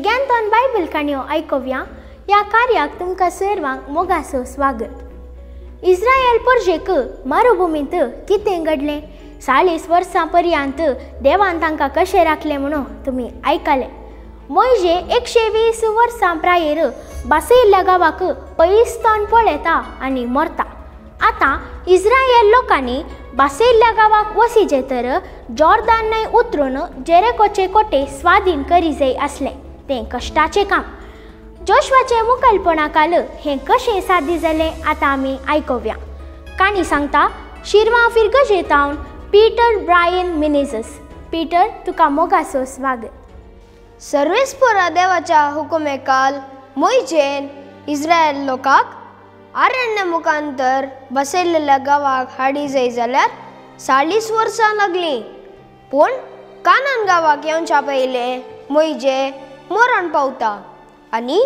बेग्यांतन Bible काणयो आयकुया. या कार्याक तुमकां सर्वांक मोगाचो स्वागत. इस्रायल परजेक मरुभुमींत कितें घडलें? 40 वर्सां पर्यंत देवान तांकां कशें राखलें म्हणून तुमी आयकलें. मोइशे 120 वर्सां प्रायर बासेल्या गांवाक पयसतान पळयता आनी मरता. आतां इस्रायल लोकांनी बासेल्या गांवाक वसिचे तर जॉर्दान न्हंय उतरून जेरेकोचे कोटे स्वाधीन करी जाय आसलें. तें कश्टाचें काम. जोशुआचे मुखेलपणाखाल हें कशें साध्य जालें आतां आमी आयकुया. काणी सांगता शिरवा फिरगजेतावन पीटर ब्रायन मिनेझस. पीटर, तुका मोगाचो स्वागत. सर्वेस्परा देवाच्या हुकुमेकाल मोइशेन इस्रायल लोकांक आरण्य मुखांतर बसयल्ल्या गांवाक हाडी जाय जाल्यार 40 वर्सां लागलीं. पूण कानान गांवाक येवच्या पयलें मोइशे मरण पावता आनी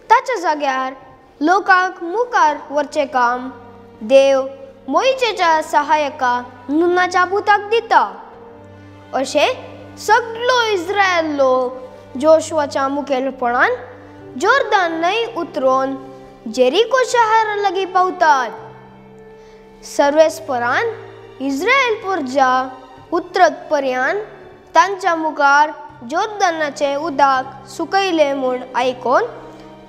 ताच्या जाग्यार लोकांक मुखार व्हरचें काम देव मोइशेच्या सहाय्यका नूनाच्या पुताक दिता. अशें सगळो इस्रायल लोक जोशुआच्या मुखेलपणान जॉर्दान न्हंय उतरून जेरिको शार लागीं पावतात. सर्वेस्परान इस्रायल परजा उतरत पर्यंत तांच्या मुखार जॉर्दानाचें उदक सुकयलें म्हूण आयकून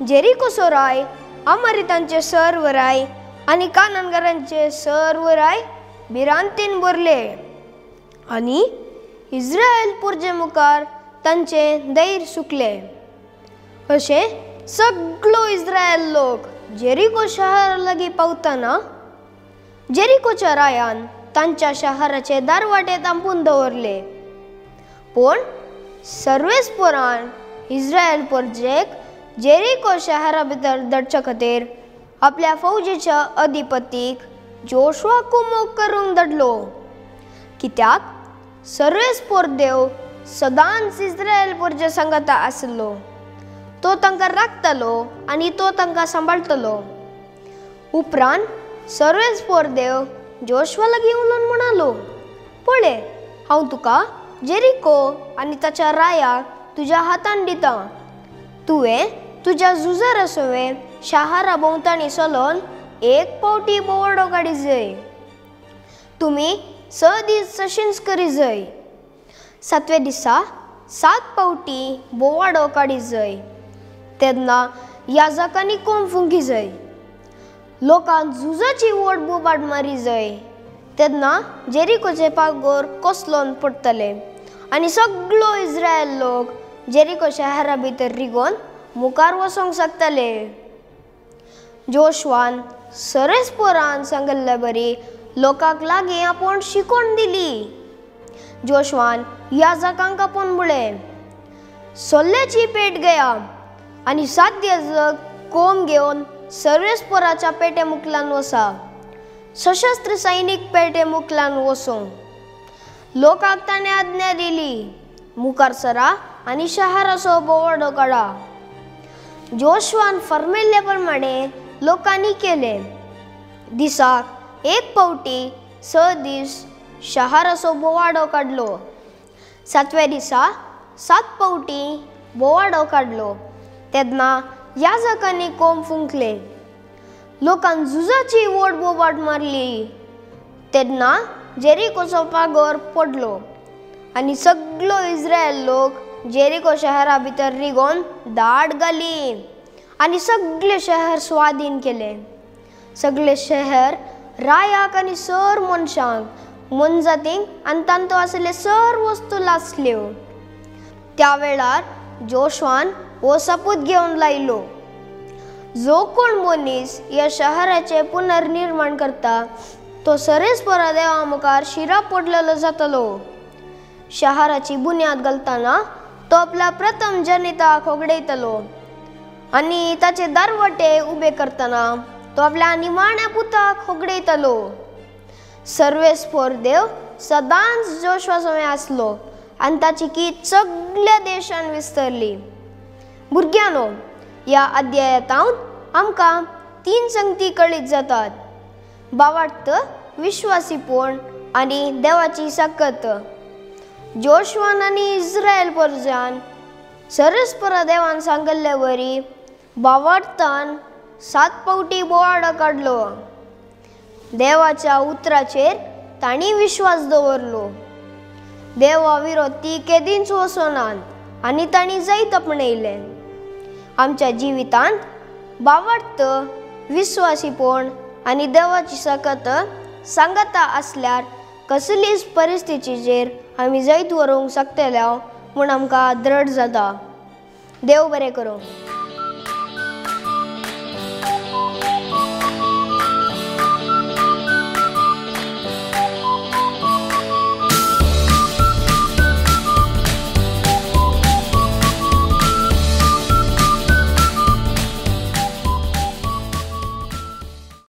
जेरिकोचो राय, अमोरितांचे सर्व राय आनी कानानगारांचे सर्व राय भिरांतीन भरले आनी इस्रायल परजे मुखार तांचें धैर्य सुकलें. अशें सगळो इस्रायल लोक जेरिको शार लागीं पावतना जेरिकोच्या रायान तांच्या शाराचे दारवाटे तांपून दवरले. पूण सर्वेस्परान इस्रायल परजेक जेरिको शारा भितर धडचे खातीर आपल्या फौजेच्या अधिपतीक जोशुआ कुमोग करूंक धाडलो. कित्याक सर्वेस्पर देव सदांच इस्रायल परजे सांगता आसलो. तो तांकां राखतलो आनी तो तांकां सांबाळटलो. उपरांत सर्वेस्पर देव जोशुआ लागीं उलोवन म्हणालो, पळय, हांव तुका जेरिको आनी ताच्या रायाक तुज्या हातान दिता. तुवें तुज्या झुजार सवें शारा भोंवतणी चलोवन एक पावटी बोवाडो काडी जाय. तुमी 6 दीस तशेंच करी जाय. 7व्या दिसा 7 पावटी बोवाडो काडी जाय. तेन्ना याजकांनी कोंब फुंकी जाय. लोकांक झुजाची व्हड बोबाड मारी जाय. तेन्ना जेरिकोचे पागोर कोसलोन पडटले आनी सगळो इस्रायल लोक जेरिको शारा भितर रिगोन मुखार वचोंक शकतले. जोशुआन सर्वेस्परान सांगल्ले बरी लोकांक लागीं आपूण शिकोवन दिली. जोशुआन याजकांक आपूण म्हळें, सोल्ल्याची पेट घेया आनी 7 याजक कोंब घेवन सर्वेस्पराच्या पेटे मुखलान वसा. सशस्त्र सैनीक पेटे मुखलान वचूंक. लोकांक ताणें आज्ञा दिली, मुखार सरा आनी शाराचो बोवाडो काडा. जोशुआन फर्मेल्ले प्रमाणे लोकांनी केलें. दिसाक 1 पावटी 6 दीस शाराचो बोवाडो काडलो. 7व्या दिसा 7 पावटी बोवाडो काडलो. तेन्ना याजकांनी कोंब फुंकले. लोकांक झुजाची व्हड बोबाड मारली. तेन्ना जेरिकोचो पागोर पडलो आनी सगळो इस्रायल लोक जेरिको शारा भितर रिगोन दाट घाली आनी सगळे शहर स्वाधीन केले. सगळे शहर रायाक आनी सर मनशांक, मनजातींक आनी तांतो आसले सर वस्तू लासल्यो. त्या वेळार जोशुआन हो सपूत घेवन लायलो, जो कोण मनीस ह्या शहराचे पुनर्निर्माण करता तो सर्वेस्परा देवा मुखार शिरा पडलेलो जातलो. शहराची बुन्याद घालतना तो आपल्या प्रथम जनिताक होगडयतलो आनी ताचे दारवाटे उबे करतना तो आपल्या निमाण्या पुताक होगडयतलो. सर्वेस्पर देव सदांच जोशुआ समें आसलो आनी ताची कीत सगळ्या देशान विस्तरली. भुरग्यांनो, ह्या अध्यायातांत आमकां 3 संगती कळीत जातात: भावार्थ, विश्वासीपण आनी देवाची सकत. जोशुआन आनी इस्रायल परजान सरस्पर देवान सांगल्ले वरी बावार्थान 7 पावटी बोवाडो काडलो. देवाच्या उतराचेर तांणी विश्वास दवरलो. देवा विरोध ती केदींच वचोनात आनी तांणी जैत आपणयले. आमच्या जिवितांत बावार्थ, विश्वासीपण आनी देवाची सकत सांगता आसल्यार कसलीच परिस्थितीचेर आमी जैत व्हरूंक शकतले म्हूण आमकां दृढ जाता. देव बरें करूं.